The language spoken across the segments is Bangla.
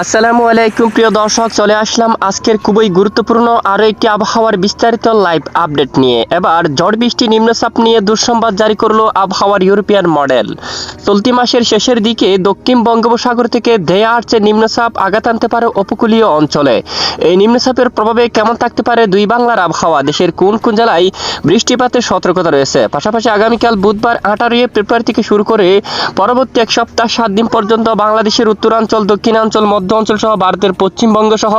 আসসালামু আলাইকুম প্রিয় দর্শক, চলে আসলাম আজকের খুবই গুরুত্বপূর্ণ আরও একটি আবহাওয়ার বিস্তারিত লাইভ আপডেট নিয়ে। এবার ঝড় বৃষ্টি নিম্নচাপ নিয়ে দুঃসংবাদ জারি করলো আবহাওয়ার ইউরোপিয়ান মডেল। চলতি মাসের শেষের দিকে দক্ষিণ বঙ্গোপসাগর থেকে ধেয়ে আসছে নিম্নচাপ আঘাত আনতে পারে উপকূলীয় অঞ্চলে। এই নিম্নচাপের প্রভাবে কেমন থাকতে পারে দুই বাংলার আবহাওয়া, দেশের কোন কোন জেলায় বৃষ্টিপাতের সতর্কতা রয়েছে। পাশাপাশি আগামীকাল বুধবার 18 ফেব্রুয়ারি থেকে শুরু করে পরবর্তী এক সপ্তাহ 7 দিন পর্যন্ত বাংলাদেশের উত্তরাঞ্চল, দক্ষিণাঞ্চল, মধ্য অঞ্চল সহ ভারতের পশ্চিমবঙ্গ সহ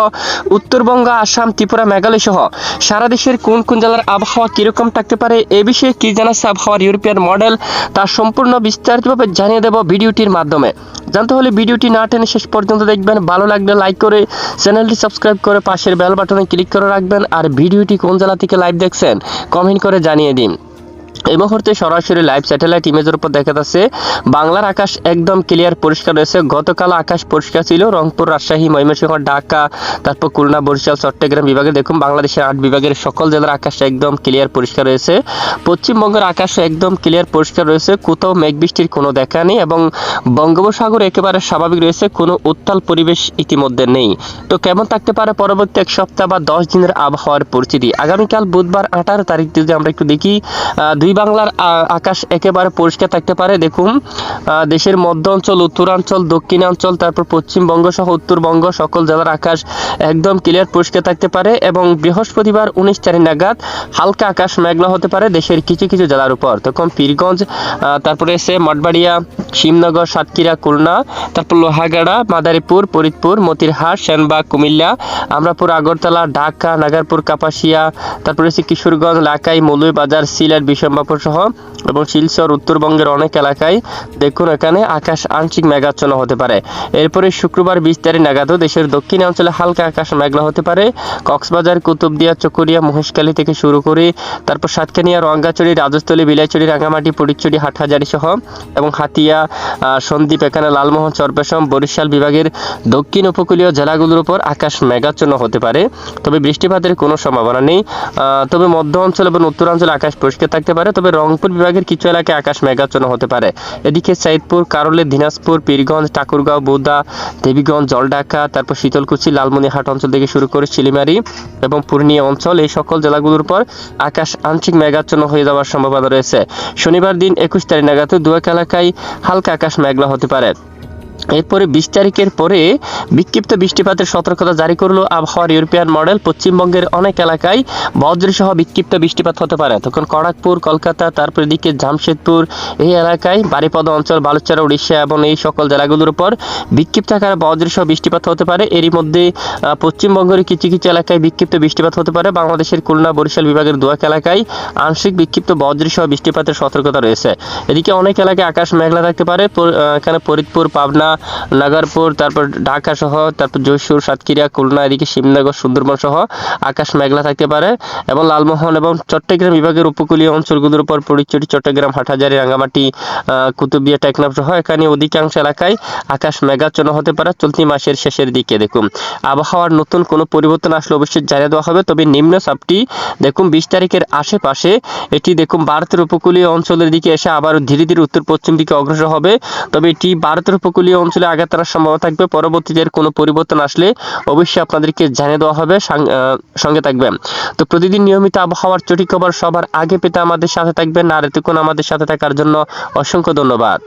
উত্তরবঙ্গ, আসাম, ত্রিপুরা, মেঘালয় সহ সারা দেশের কোন কোন জেলার আবহাওয়া কিরকম থাকতে পারে এ বিষয়ে কি জানাচ্ছে আবহাওয়ার ইউরোপিয়ান মডেল, তার সম্পূর্ণ বিস্তারিতভাবে জানিয়ে দেব ভিডিওটির মাধ্যমে। জানতে হলে ভিডিওটি না টেনে শেষ পর্যন্ত দেখবেন। ভালো লাগলে লাইক করে চ্যানেলটি সাবস্ক্রাইব করে পাশের বেল বাটনে ক্লিক করে রাখবেন। আর ভিডিওটি কোন জেলা থেকে লাইভ দেখছেন কমেন্ট করে জানিয়ে দিন। এই মুহূর্তে সরাসরি লাইভ স্যাটেলাইট ইমেজের উপর দেখা যাচ্ছে বাংলার আকাশ একদম ক্লিয়ার পরিষ্কার রয়েছে। গতকাল আকাশ পরিষ্কার ছিল রংপুর, রাজশাহী, ময়মনসিংহ, ঢাকা, তারপর খুলনা, বরিশাল, চট্টগ্রাম বিভাগে দেখুন বাংলাদেশের 8 বিভাগের সকল জেলার আকাশ একদম ক্লিয়ার পরিষ্কার রয়েছে। পশ্চিমবঙ্গের আকাশ একদম ক্লিয়ার পরিষ্কার রয়েছে, কোথাও মেঘ বৃষ্টির কোনো দেখা নেই এবং বঙ্গোপসাগর একেবারে স্বাভাবিক রয়েছে, কোনো উত্তাল পরিবেশ ইতিমধ্যে নেই। তো কেমন থাকতে পারে পরবর্তী এক সপ্তাহ বা 10 দিনের আবহাওয়ার পরিস্থিতি? আগামীকাল বুধবার 18 তারিখ যদি আমরা একটু দেখি, দুই বাংলার আকাশ একেবারে পরিষ্কার থাকতে পারে। দেখুন দেশের মধ্য অঞ্চল, উত্তরাঞ্চল, দক্ষিণাঞ্চল, তারপর পশ্চিমবঙ্গ সহ উত্তরবঙ্গ সকল জেলার আকাশ একদম ক্লিয়ার পরিষ্কার থাকতে পারে এবং বৃহস্পতিবার 19 তারিখ নাগাদ হালকা আকাশ মেঘলা হতে পারে দেশের কিছু কিছু জেলার উপর। তখন পীরগঞ্জ, তারপরে এসে মঠবাড়িয়া, শিবনগর, সাতক্ষীরা, খুলনা, তারপর লোহাগাড়া, মাদারীপুর, ফরিদপুর, মতিরহাট, সেনবাগ, কুমিল্লা, আমরাপুর, আগরতলা, ঢাকা, নাগারপুর, কাপাসিয়া, তারপরে এসে কিশোরগঞ্জ, লাকাই, মৌলভীবাজার, সিলেট, বিশম্বাপুর সহ এবং শিলচর উত্তরবঙ্গের অনেক এলাকায় দেখুন এখানে আকাশ আংশিক মেঘাচ্ছন্ন হতে পারে। এরপরে শুক্রবার 20 তারিখ নাগাদও দেশের দক্ষিণাঞ্চলে হালকা আকাশ মেঘলা হতে পারে। কক্সবাজার, কুতুবদিয়া, চকরিয়া, মহেশখালী থেকে শুরু করে তারপর সাতকানিয়া, রঙ্গাচড়ি, রাজস্থলী, বিলাইচড়ি, রাঙামাটি, ফটিকছড়ি, হাটহাজারী সহ এবং হাতিয়া, সন্দ্বীপ, এখানে লালমোহন, চরপেশম, বরিশাল বিভাগের দক্ষিণ উপকূলীয় জেলাগুলোর উপর আকাশ মেঘাচ্ছন্ন হতে পারে, তবে বৃষ্টিপাতের কোনো সম্ভাবনা নেই। তবে মধ্য অঞ্চল এবং উত্তরাঞ্চলে আকাশ পরিষ্কার থাকতে পারে, তবে রংপুর বিভাগের কিছু এলাকায় আকাশ মেঘাচ্ছন্ন হতে পারে। এদিকে সাইদপুর, কারলে, দিনাজপুর, পীরগঞ্জ, ঠাকুরগাঁও, বোদা, দেবীগঞ্জ, জলঢাকা, তারপর শীতলকুচি, লালমনিরহাট অঞ্চল থেকে শুরু করে শিলিমারি এবং পূর্ণিয়া অঞ্চল, এই সকল জেলাগুলোর উপর আকাশ আংশিক মেঘাচ্ছন্ন হয়ে যাওয়ার সম্ভাবনা রয়েছে। শনিবার দিন 21 তারিখ নাগাদ দু এক এলাকায় হালকা আকাশ মেঘলা হতে পারে। এরপরে 20 তারিখের পরে বিক্ষিপ্ত বৃষ্টিপাতের সতর্কতা জারি করলো আবহাওয়ার ইউরোপিয়ান মডেল। পশ্চিমবঙ্গের অনেক এলাকায় বজ্রসহ বিক্ষিপ্ত বৃষ্টিপাত হতে পারে। তখন খড়গপুর, কলকাতা, তারপর এদিকে জামশেদপুর এই এলাকায়, বারিপদ অঞ্চল, বালুচরা, উড়িষ্যা এবং এই সকল জেলাগুলোর উপর বিক্ষিপ্ত আকারে বজ্রসহ বৃষ্টিপাত হতে পারে। এরই মধ্যে পশ্চিমবঙ্গের কিছু কিছু এলাকায় বিক্ষিপ্ত বৃষ্টিপাত হতে পারে। বাংলাদেশের খুলনা, বরিশাল বিভাগের দু এক এলাকায় আংশিক বিক্ষিপ্ত বজ্রসহ বৃষ্টিপাতের সতর্কতা রয়েছে। এদিকে অনেক এলাকায় আকাশ মেঘলা থাকতে পারে। এখানে ফরিদপুর, পাবনা, নাগারপুর, তারপর ঢাকা সহ তারপর যশোর, সাতক্ষীরা, খুলনা, এদিকে শিবনগর, সুন্দরবন সহ আকাশ মেঘলা থাকতে পারে এবং লালমোহন এবং চট্টগ্রাম বিভাগের উপকূলীয় অঞ্চলগুলোর উপর ফটিকছড়ি, চট্টগ্রাম, হাটহাজারী, রাঙামাটি, কুতুবদিয়া, টেকনাফ সহ এখানে অধিকাংশ এলাকায় আকাশ মেঘাচ্ছন্ন হতে পারে চলতি মাসের শেষের দিকে। দেখুন আবহাওয়ার নতুন কোনো পরিবর্তন আসলে অবশ্যই জানিয়ে দেওয়া হবে। তবে নিম্নচাপটি দেখুন 20 তারিখের আশেপাশে এটি দেখুন ভারতের উপকূলীয় অঞ্চলের দিকে এসে আবার ধীরে ধীরে উত্তর পশ্চিম দিকে অগ্রসর হবে। তবে এটি ভারতের উপকূলীয় অঞ্চলে আঘাত আনার সম্ভাবনা থাকবে। পরবর্তীতে কোনো পরিবর্তন আসলে অবশ্যই আপনাদেরকে জানিয়ে দেওয়া হবে, সঙ্গে থাকবেন। তো প্রতিদিন নিয়মিত আবহাওয়ার সঠিক খবর সবার আগে পেতে আমাদের সাথে থাকবেন। আর এতক্ষণ আমাদের সাথে থাকার জন্য অসংখ্য ধন্যবাদ।